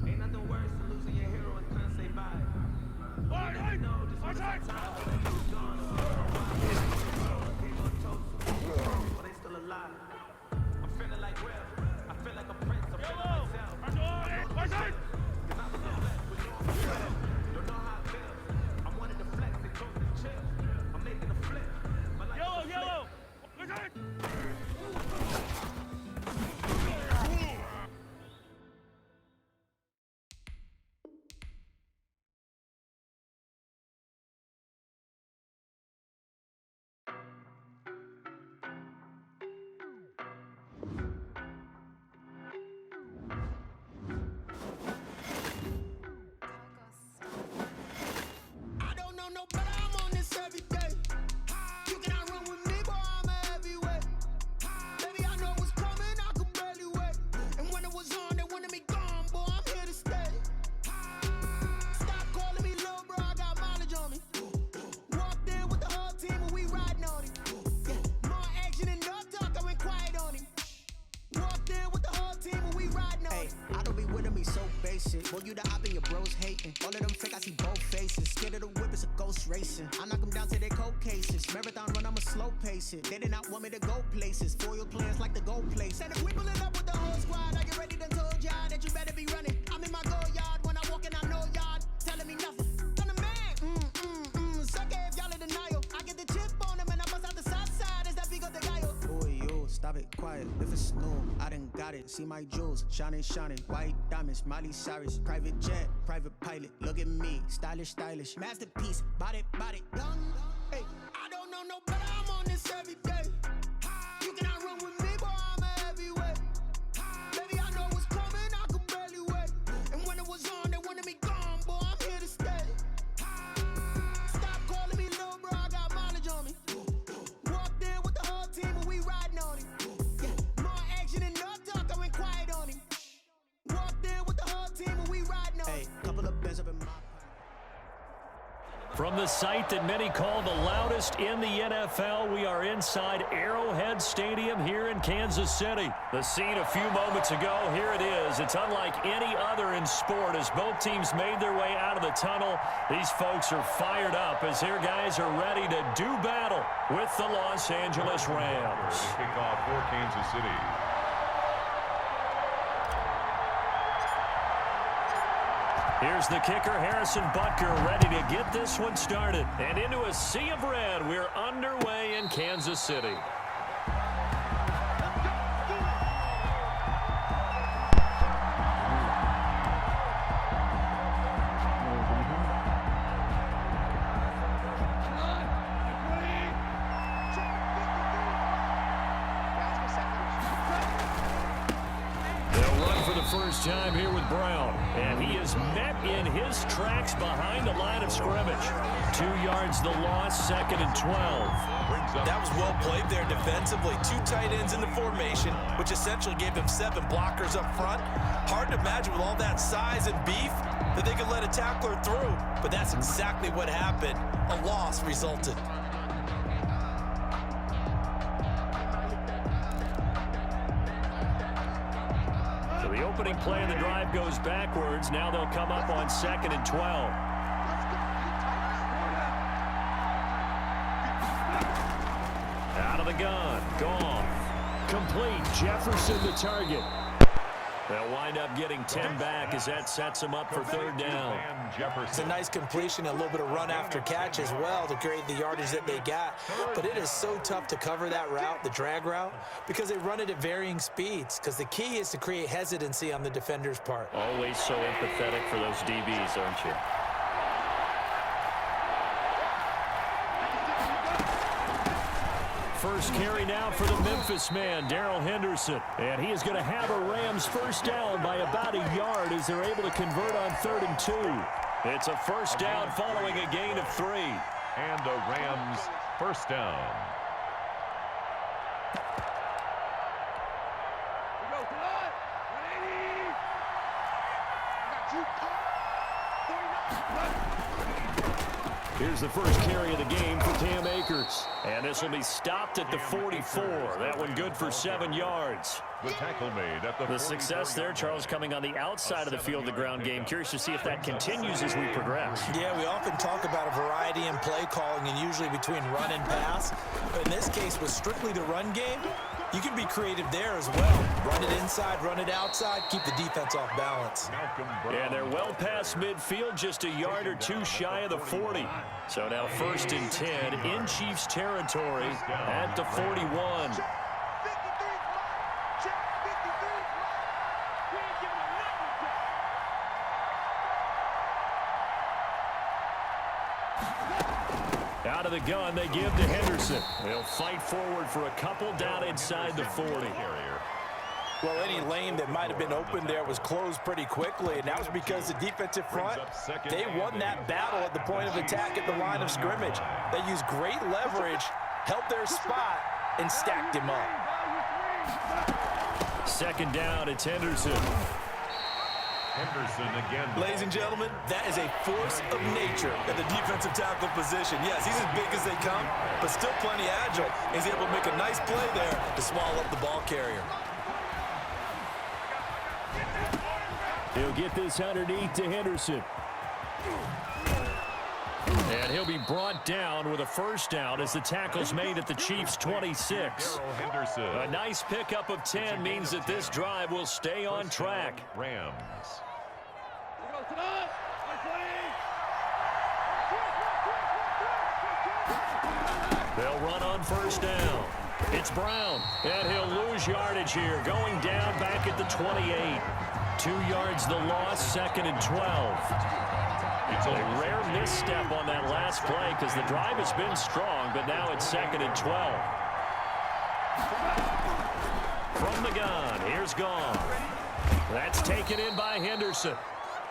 Ain't nothing worse than losing your hero and couldn't say bye. But they still alive. I'm feeling like Will. I feel like a prince. I'm feeling myself. Cause I was a vet, but you don't feel. Don't know how it feels. I'm wanting to flex and go to chill. I'm making a flip. My life is a flip. Boy, you the op and your bros hating. All of them fake, I see both faces. Scared of the whip, it's a ghost racing. I knock them down to their cold cases. Marathon run, I'ma slow pace it. They did not want me to go places. Foil plans like the gold place. Said if we pulling up with the whole squad, are you ready? Done told y'all that you better be running. I'm in my go yard when I walk in, I know y'all telling me nothing. I'm the man. Suck it if y'all in denial. I get the chip on them and I bust out the south side. Is that big of the guy? Boy, yo, stop it, quiet. If it's snow, I done got it. See my jewels, shining, shining. White diamonds, Miley Cyrus. Private jet, private pilot. Look at me, stylish, stylish. Masterpiece, body, young. Hey, I don't know no better. I'm on this every day. You cannot run with me, boy. I'm a heavyweight. Baby, I know what's coming. I could barely wait. And when it was on, they wanted me gone, boy. I'm here to stay. Stop calling me little bro. I got mileage on me. Walked in with the whole team and we riding on him. More action and no talk. I went quiet on him. Walked in with the whole team and we riding on him. Hey, couple of bends up in my. From the site that many call the loudest in the NFL, we are inside Arrowhead Stadium here in Kansas City. The scene a few moments ago, here it is. It's unlike any other in sport as both teams made their way out of the tunnel. These folks are fired up as their guys are ready to do battle with the Los Angeles Rams. Kickoff for Kansas City. Here's the kicker, Harrison Butker, ready to get this one started. And into a sea of red, we're underway in Kansas City. First time here with Brown, and he is met in his tracks behind the line of scrimmage. 2 yards the loss, 2nd and 12. That was well played there defensively. 2 tight ends in the formation, which essentially gave them 7 blockers up front. Hard to imagine with all that size and beef that they could let a tackler through, but that's exactly what happened. A loss resulted. The opening play of the drive goes backwards. Now they'll come up on 2nd and 12. Out of the gun. Gone. Complete. Jefferson the target. They'll wind up getting 10 back as that sets them up for 3rd down. It's a nice completion, a little bit of run after catch as well to create the yardage that they got. But it is so tough to cover that route, the drag route, because they run it at varying speeds. Because the key is to create hesitancy on the defender's part. Always so empathetic for those DBs, aren't you? First carry now for the Memphis man, Darrell Henderson. And he is going to have a Rams first down by about a yard as they're able to convert on 3rd and 2. It's a first down following a gain of 3. And a Rams first down. Here's the first carry of the game for Cam Akers. And this will be stopped at the 44. That one good for 7 yards. The tackle made at the success there, Charles, coming on the outside of the field, the ground game. Curious to see if that continues as we progress. Yeah, we often talk about a variety in play calling and usually between run and pass. But in this case, with strictly the run game, you can be creative there as well. Run it inside, run it outside, keep the defense off balance. And they're well past midfield, just a yard or two shy of the 40. So now 1st and 10 in Chiefs territory at the 41. Out of the gun, they give to Henderson. They'll fight forward for a couple down inside the 40. Well, any lane that might have been open there was closed pretty quickly, and that was because the defensive front, they won that battle at the point of attack at the line of scrimmage. They used great leverage, held their spot, and stacked him up. 2nd down, it's Henderson. Henderson again. Ladies and gentlemen, that is a force of nature at the defensive tackle position. Yes, he's as big as they come, but still plenty agile. He's able to make a nice play there to swallow up the ball carrier. He'll get this underneath to Henderson. And he'll be brought down with a 1st down as the tackle's made at the Chiefs' 26. A nice pickup of 10 means that this drive will stay on track. Rams. They'll run on 1st down. It's Brown, and he'll lose yardage here, going down back at the 28. 2 yards the loss, 2nd and 12. It's a rare misstep on that last play because the drive has been strong, but now it's 2nd and 12. From the gun, here's Gone. That's taken in by Henderson.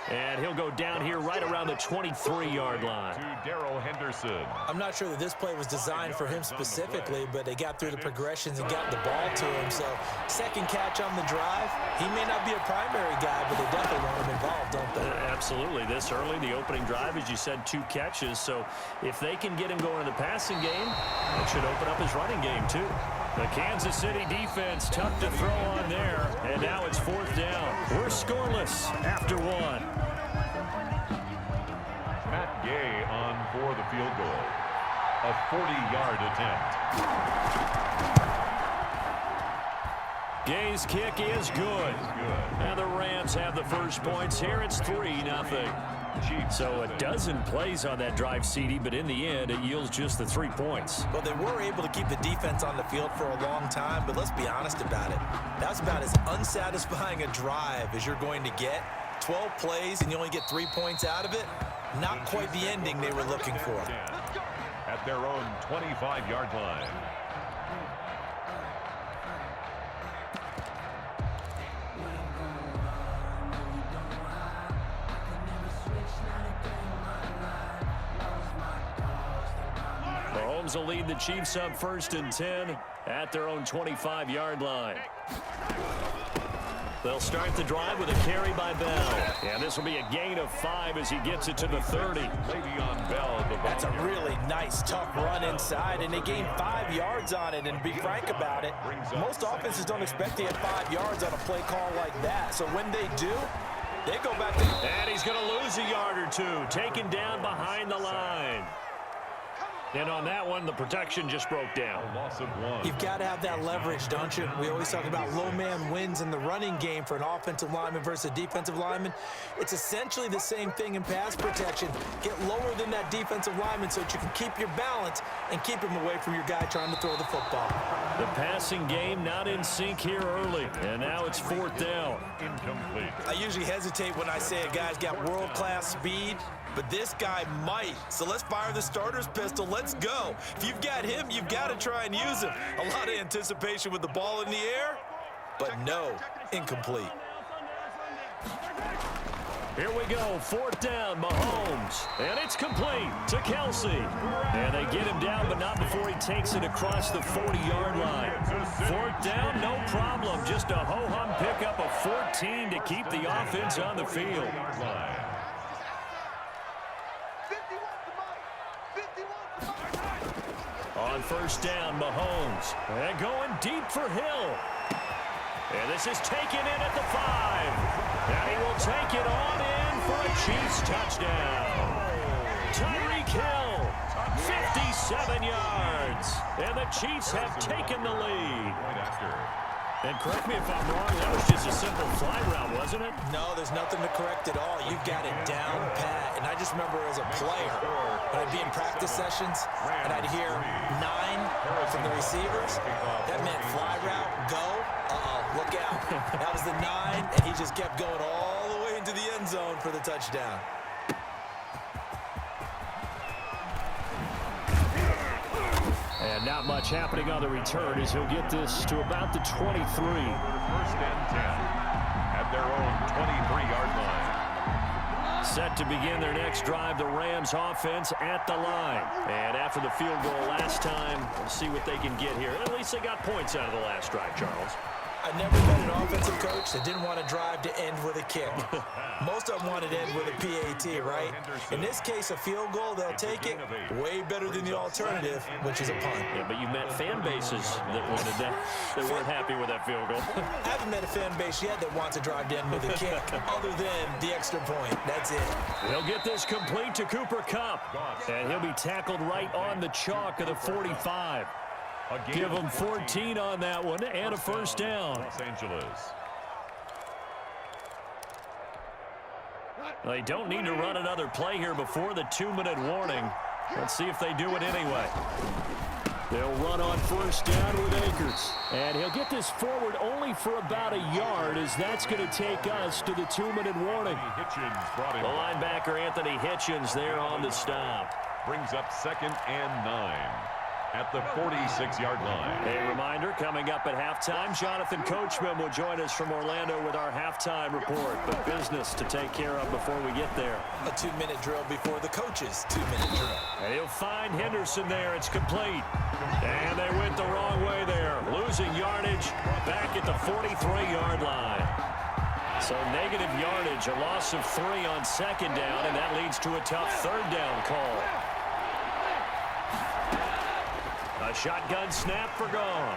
And he'll go down here right around the 23-yard line. To Darrell Henderson. I'm not sure that this play was designed for him specifically, but they got through the progressions and got the ball to him. So 2nd catch on the drive. He may not be a primary guy, but they definitely want him involved, don't they? Absolutely. This early, the opening drive, as you said, 2 catches. So if they can get him going in the passing game, it should open up his running game too. The Kansas City defense tough to throw on there, and now it's 4th down. We're scoreless after 1. Matt Gay on for the field goal. A 40-yard attempt. Gay's kick is good. And the Rams have the first points here. It's 3-0. So a dozen plays on that drive, CD, but in the end, it yields just the 3 points. Well, they were able to keep the defense on the field for a long time, but let's be honest about it. That was about as unsatisfying a drive as you're going to get. 12 plays and you only get 3 points out of it. Not quite the ending they were looking for. At their own 25-yard line. Mahomes will lead the Chiefs up 1st and 10 at their own 25-yard line. They'll start the drive with a carry by Bell. And this will be a gain of 5 as he gets it to the 30. Le'Veon Bell. That's a really nice, tough run inside, and they gained 5 yards on it. And to be frank about it, most offenses don't expect to get 5 yards on a play call like that. So when they do, they go back to... And he's going to lose a yard or two, taken down behind the line. And on that one, the protection just broke down. A loss of 1. You've got to have that leverage, don't you? We always talk about low man wins in the running game for an offensive lineman versus a defensive lineman. It's essentially the same thing in pass protection. Get lower than that defensive lineman so that you can keep your balance and keep him away from your guy trying to throw the football. The passing game not in sync here early, and now it's 4th down. Incomplete. I usually hesitate when I say a guy's got world-class speed, but this guy might. So let's fire the starter's pistol. Let's go. If you've got him, you've got to try and use him. A lot of anticipation with the ball in the air, but no, incomplete. Here we go, 4th down, Mahomes. And it's complete to Kelsey. And they get him down, but not before he takes it across the 40-yard line. 4th down, no problem. Just a ho-hum pickup of 14 to keep the offense on the field. first down, Mahomes. And going deep for Hill. And this is taken in at the 5. And he will take it on in for a Chiefs touchdown. Tyreek Hill, 57 yards. And the Chiefs have taken the lead. And correct me if I'm wrong, that was just a simple fly route, wasn't it? No, there's nothing to correct at all. You've got it down pat. And I just remember as a player, when I'd be in practice sessions, and I'd hear 9 from the receivers. That meant fly route, go. Look out. That was the 9, and he just kept going all the way into the end zone for the touchdown. And not much happening on the return as he'll get this to about the 23. First and 10 at their own 23-yard line. Set to begin their next drive, the Rams offense at the line. And after the field goal last time, we'll see what they can get here. At least they got points out of the last drive, Charles. I've never been an offensive coach that didn't want to drive to end with a kick. Most of them wanted to end with a PAT, right? In this case, a field goal, they'll take it way better than the alternative, which is a punt. Yeah, but you met fan bases that wanted that, that weren't happy with that field goal. I haven't met a fan base yet that wants to drive to end with a kick, other than the extra point. That's it. He'll get this complete to Cooper Kupp, and he'll be tackled right on the chalk of the 45. Give him 14 on that one and a first down. Los Angeles. They don't need to run another play here before the 2-minute warning. Let's see if they do it anyway. They'll run on first down with Akers. And he'll get this forward only for about a yard, as that's going to take us to the 2-minute warning. The linebacker Anthony Hitchens there on the stop. Brings up 2nd and 9. At the 46-yard line. A reminder, coming up at halftime, Jonathan Coachman will join us from Orlando with our halftime report. But business to take care of before we get there. A 2-minute drill before the coach's 2-minute drill. And he'll find Henderson there. It's complete. And they went the wrong way there. Losing yardage back at the 43-yard line. So negative yardage, a loss of 3 on 2nd down, and that leads to a tough 3rd down call. A shotgun snap for Goff.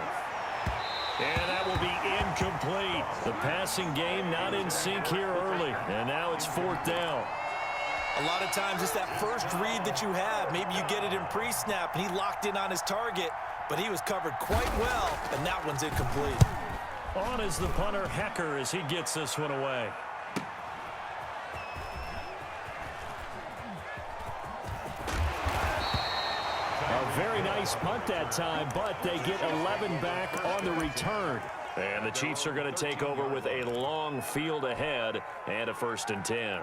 And that will be incomplete. The passing game not in sync here early. And now it's 4th down. A lot of times it's that first read that you have. Maybe you get it in pre-snap and he locked in on his target, but he was covered quite well, and that one's incomplete. On is the punter, Hecker, as he gets this one away. A very nice punt that time, but they get 11 back on the return. And the Chiefs are going to take over with a long field ahead and a 1st and 10.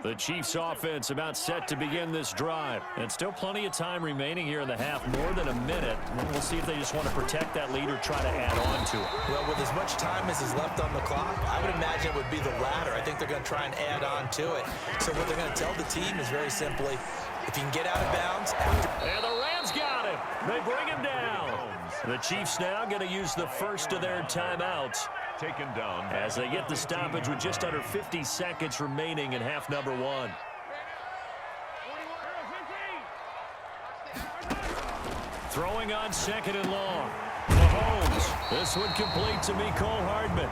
The Chiefs offense about set to begin this drive. And still plenty of time remaining here in the half, more than a minute. We'll see if they just want to protect that lead or try to add on to it. Well, with as much time as is left on the clock, I would imagine it would be the latter. I think they're going to try and add on to it. So what they're going to tell the team is very simply, if you can get out of bounds after... And the Rams got him. They bring him down. The Chiefs now going to use the first of their timeouts Taken down as they get the stoppage with just under 50 seconds remaining in half number 1. Throwing on 2nd and long. Mahomes. This one complete to Mecole Hardman.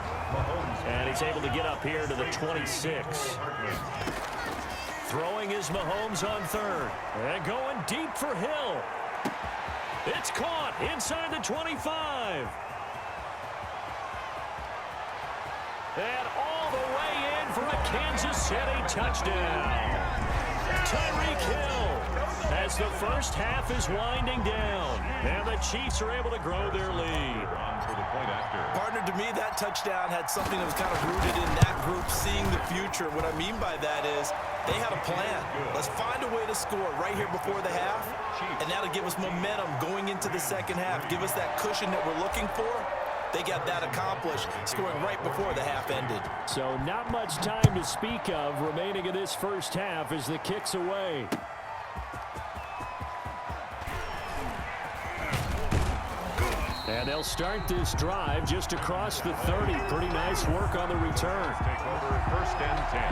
And he's able to get up here to the 26. Throwing is Mahomes on 3rd. And going deep for Hill. It's caught inside the 25. And all the way in for a Kansas City touchdown. Tyreek Hill as the first half is winding down. And the Chiefs are able to grow their lead. Partner, to me, that touchdown had something that was kind of rooted in that group seeing the future. What I mean by that is they had a plan. Let's find a way to score right here before the half, and that'll give us momentum going into the 2nd half, give us that cushion that we're looking for. They got that accomplished, scoring right before the half ended. So not much time to speak of remaining in this first half as the kick's away. And they'll start this drive just across the 30. Pretty nice work on the return. Take over 1st and 10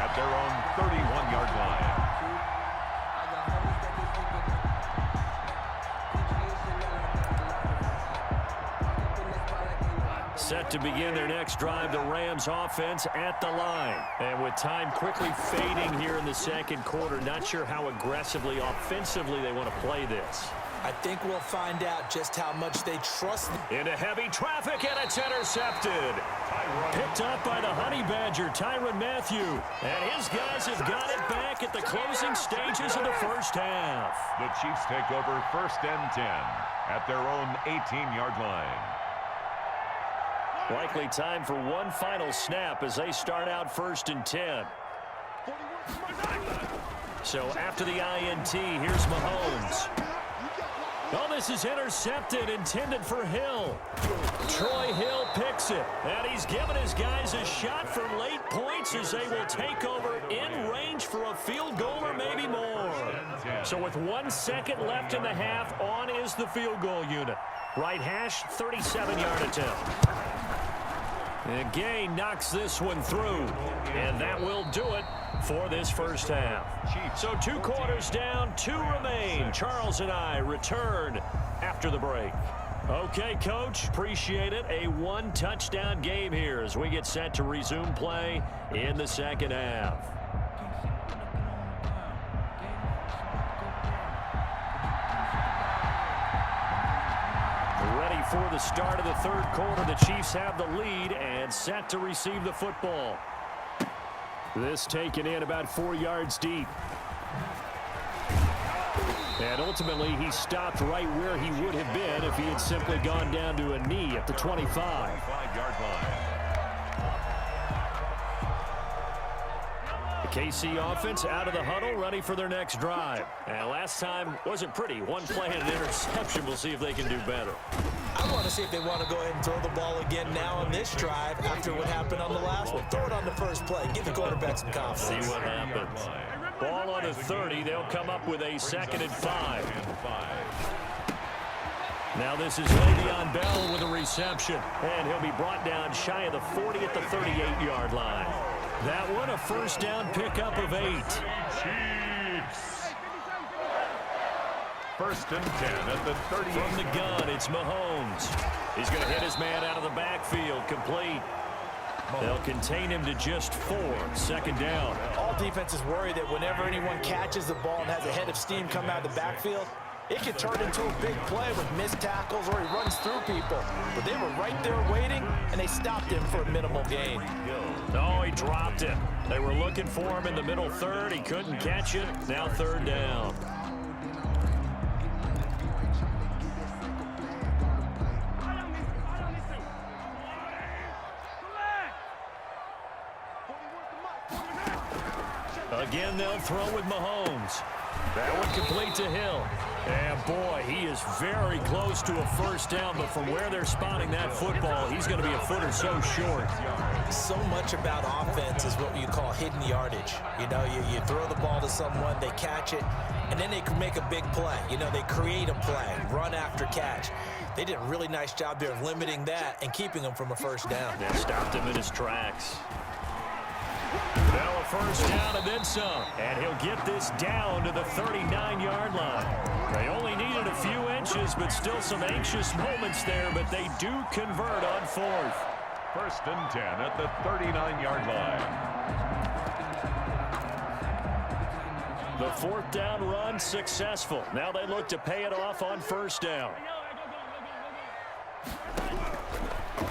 at at their own 31-yard line. Set to begin their next drive, the Rams offense at the line. And with time quickly fading here in the second quarter, not sure how aggressively, offensively they want to play this. I think we'll find out just how much they trust. Into heavy traffic, and it's intercepted. Picked up by the Honey Badger, Tyrann Mathieu. And his guys have got it back at the closing stages of the first half. The Chiefs take over 1st and 10 at their own 18-yard line. Likely time for one final snap as they start out 1st and 10. So after the INT, here's Mahomes. Oh, this is intercepted, intended for Hill. Troy Hill picks it, and he's given his guys a shot for late points as they will take over in range for a field goal or maybe more. So with 1 second left in the half, on is the field goal unit. Right hash, 37-yard attempt. And Gay knocks this one through, and that will do it for this first half. So 2 quarters down, 2 remain. Charles and I return after the break. Okay, Coach, appreciate it. A 1-touchdown game here as we get set to resume play in the second half. Ready for the start of the third quarter. The Chiefs have the lead and set to receive the football. This taken in about 4 yards deep. And ultimately, he stopped right where he would have been if he had simply gone down to a knee at the 25. 5-yard line. The KC offense out of the huddle, ready for their next drive. And last time wasn't pretty. One play and an interception. We'll see if they can do better. I want to see if they want to go ahead and throw the ball again now on this drive after what happened on the last one. Throw it on the first play. Give the quarterback some confidence. See what happens. Ball on the 30. They'll come up with a 2nd and 5. Now this is Le'Veon Bell with a reception. And he'll be brought down shy of the 40 at the 38-yard line. That one a first down pickup of 8. Chiefs. 1st and 10 at the 30. From the gun, it's Mahomes. He's going to hit his man out of the backfield, complete. They'll contain him to just 4, 2nd down. All defenses worry that whenever anyone catches the ball and has a head of steam come out of the backfield, it can turn into a big play with missed tackles or he runs through people. But they were right there waiting, and they stopped him for a minimal gain. No, he dropped it. They were looking for him in the middle third. He couldn't catch it. Now 3rd down. Again, they'll throw with Mahomes. That one complete to Hill. And boy, he is very close to a first down, but from where they're spotting that football, he's going to be a foot or so short. So much about offense is what you call hidden yardage. You know, you throw the ball to someone, they catch it, and then they can make a big play. You know, they create a play, run after catch. They did a really nice job there of limiting that and keeping him from a first down. They stopped him in his tracks. Now a first down and then some. And he'll get this down to the 39-yard line. They only needed a few inches, but still some anxious moments there, but they do convert on 4th. 1st and 10 at the 39-yard line. The 4th down run successful. Now they look to pay it off on 1st down.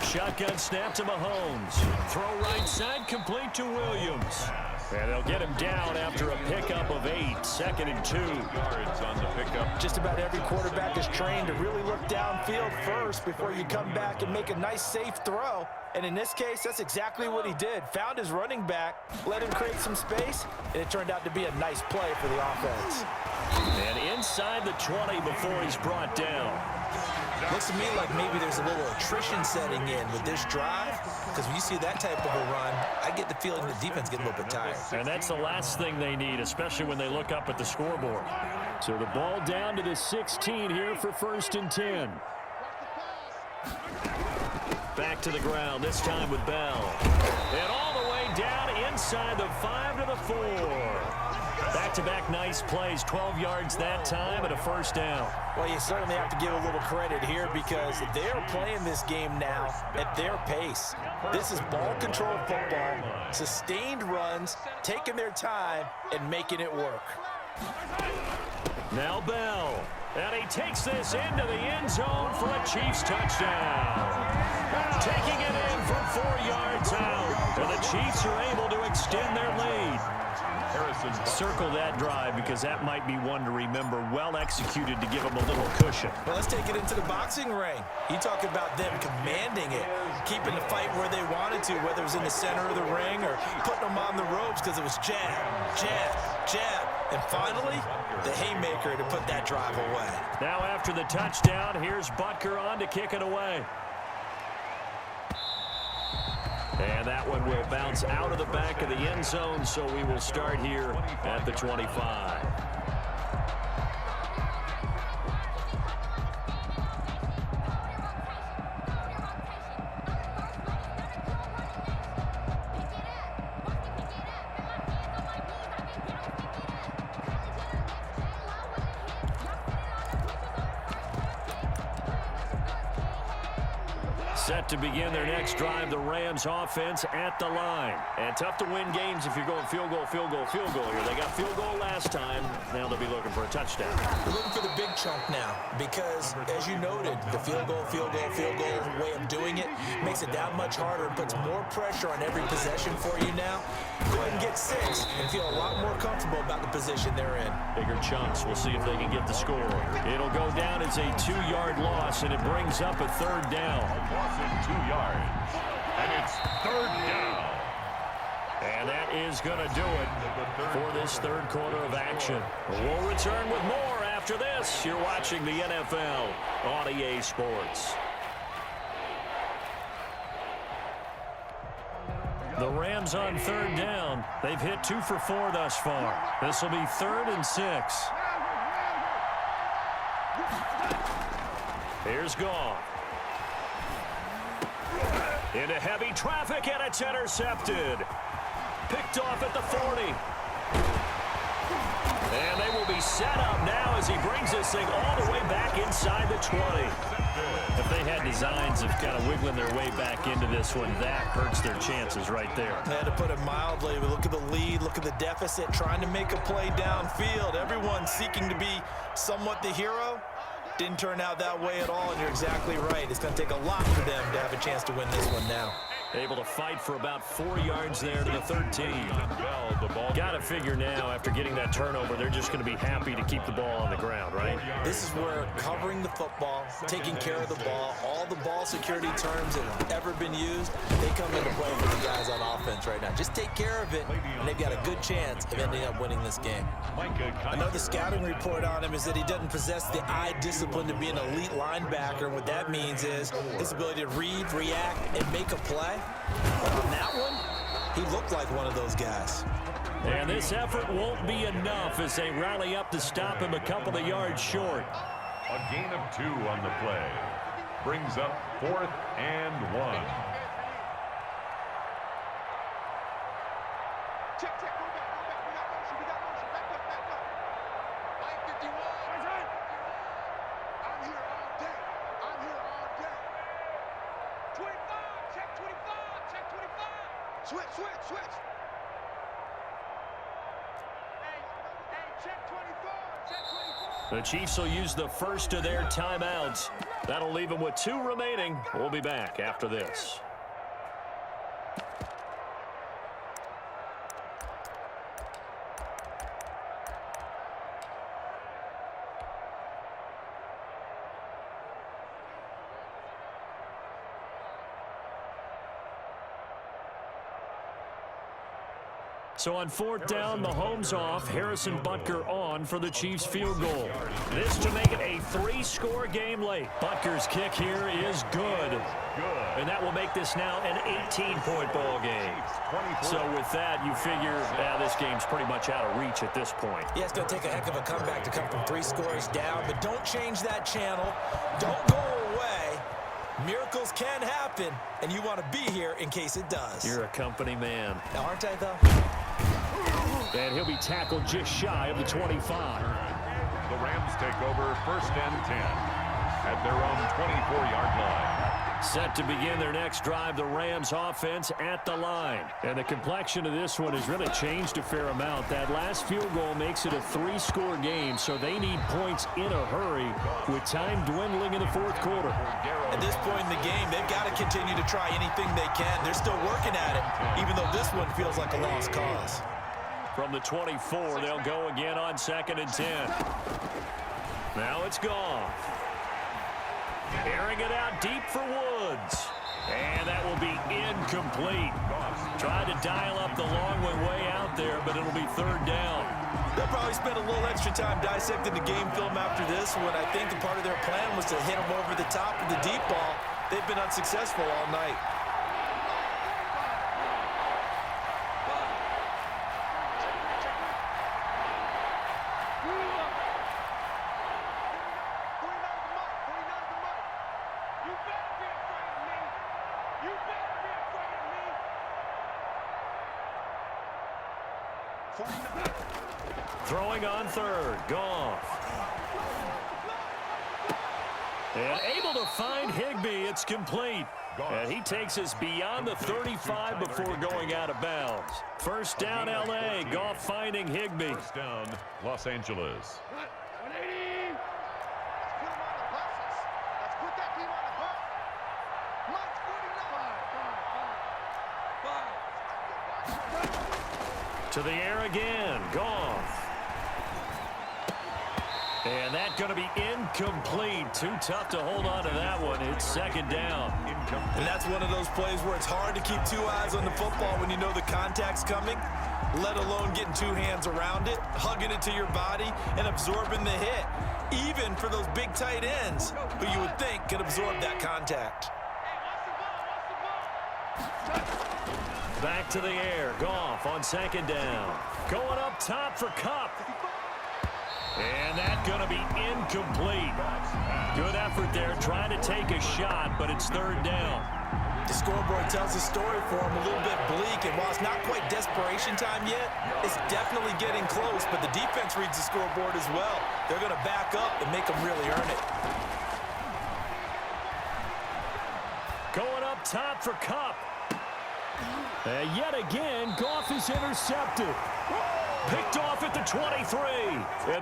Shotgun snap to Mahomes. Throw right side, complete to Williams. And they'll get him down after a pickup of 8. 2nd and 2. Yards on the pickup. Just about every quarterback is trained to really look downfield first before you come back and make a nice, safe throw. And in this case, that's exactly what he did. Found his running back, let him create some space, and it turned out to be a nice play for the offense. And inside the 20 before he's brought down. Looks to me like maybe there's a little attrition setting in with this drive, because when you see that type of a run, I get the feeling the defense gets a little bit tired. And that's the last thing they need, especially when they look up at the scoreboard. So the ball down to the 16 here for 1st and 10. Back to the ground, this time with Bell. And all the way down inside the 5 to the 4. Back-to-back nice plays, 12 yards that time and a first down. Well, you certainly have to give a little credit here because they're playing this game now at their pace. This is ball control football, sustained runs, taking their time, and making it work. Now Bell, and he takes this into the end zone for a Chiefs touchdown. Taking it in from 4 yards out, and the Chiefs are able to extend their lead. Circle that drive because that might be one to remember. Well executed to give them a little cushion. Well, let's take it into the boxing ring. You talk about them commanding it, keeping the fight where they wanted to, whether it was in the center of the ring or putting them on the ropes because it was jab, jab, jab. And finally, the haymaker to put that drive away. Now after the touchdown, here's Butker on to kick it away. And that one will bounce out of the back of the end zone, so we will start here at the 25. Set to begin their next drive, the Rams offense at the line. And tough to win games if you're going field goal, field goal, field goal here. They got field goal last time. Now they'll be looking for a touchdown. They're looking for the big chunk now because, as you noted, the field goal way of doing it makes it that much harder and puts more pressure on every possession for you now. Go ahead and get 6 and feel a lot more comfortable about the position they're in. Bigger chunks. We'll see if they can get the score. It'll go down as a 2-yard loss, and it brings up a 3rd down. Loss of 2 yards. And it's 3rd down. And that is going to do it for this 3rd quarter of action. We'll return with more after this. You're watching the NFL on EA Sports. The Rams on 3rd down. They've hit 2 for 4 thus far. This will be 3rd and 6. Here's Goff. Into heavy traffic, and it's intercepted. Picked off at the 40. And they will be set up now as he brings this thing all the way back inside the 20. If they had designs of kind of wiggling their way back into this one, that hurts their chances right there. They had to put it mildly. Look at the lead, look at the deficit, trying to make a play downfield. Everyone seeking to be somewhat the hero. Didn't turn out that way at all, and you're exactly right. It's going to take a lot for them to have a chance to win this one now. Able to fight for about 4 yards there to the 13. Got to figure now, after getting that turnover, they're just going to be happy to keep the ball on the ground, right? This is where covering the football, taking care of the ball, all the ball security terms that have ever been used, they come into play for the guys on offense right now. Just take care of it, and they've got a good chance of ending up winning this game. I know the scouting report on him is that he doesn't possess the eye discipline to be an elite linebacker, and what that means is his ability to read, react, and make a play. But on that one, he looked like one of those guys. And this effort won't be enough as they rally up to stop him a couple of yards short. A gain of 2 on the play. Brings up 4th and 1. Check, check, go back. We got motion. Back up. Line 51. I'm here all day. 25, check 25. Switch. Hey, check 24. The Chiefs will use the first of their timeouts. That'll leave them with 2 remaining. We'll be back after this. So on 4th down, Mahomes off, Harrison Butker on for the Chiefs field goal. This to make it a 3-score game late. Butker's kick here is good. And that will make this now an 18-point ball game. So with that, you figure this game's pretty much out of reach at this point. Yeah, it's going to take a heck of a comeback to come from 3 scores down, but don't change that channel. Don't go away. Miracles can happen, and you want to be here in case it does. You're a company man. Now, aren't I, though? And he'll be tackled just shy of the 25. The Rams take over 1st and 10 at their own 24-yard line. Set to begin their next drive, the Rams offense at the line. And the complexion of this one has really changed a fair amount. That last field goal makes it a 3-score game, so they need points in a hurry with time dwindling in the 4th quarter. At this point in the game, they've got to continue to try anything they can. They're still working at it, even though this one feels like a lost cause. From the 24, they'll go again on 2nd and 10. Now it's Goff. Airing it out deep for Woods. And that will be incomplete. Tried to dial up the long way out there, but it'll be 3rd down. They'll probably spend a little extra time dissecting the game film after this one. I think the part of their plan was to hit them over the top of the deep ball. They've been unsuccessful all night. Throwing on 3rd, Goff. And able to find Higbee, it's complete. And he takes us beyond the 35 before going out of bounds. 1st down, L.A., Goff finding Higbee. 1st down, Los Angeles. To the air again, Goff. And that's going to be incomplete. Too tough to hold on to that one. It's 2nd down. And that's one of those plays where it's hard to keep 2 eyes on the football when you know the contact's coming, let alone getting 2 hands around it, hugging it to your body, and absorbing the hit, even for those big tight ends who you would think could absorb that contact. Back to the air. Goff on 2nd down. Going up top for Kupp. And that's going to be incomplete. Good effort there trying to take a shot, but it's 3rd down. The scoreboard tells the story for him a little bit bleak, and while it's not quite desperation time yet, it's definitely getting close, but the defense reads the scoreboard as well. They're going to back up and make them really earn it. Going up top for Kupp. And yet again, Goff is intercepted. Picked off at the 23.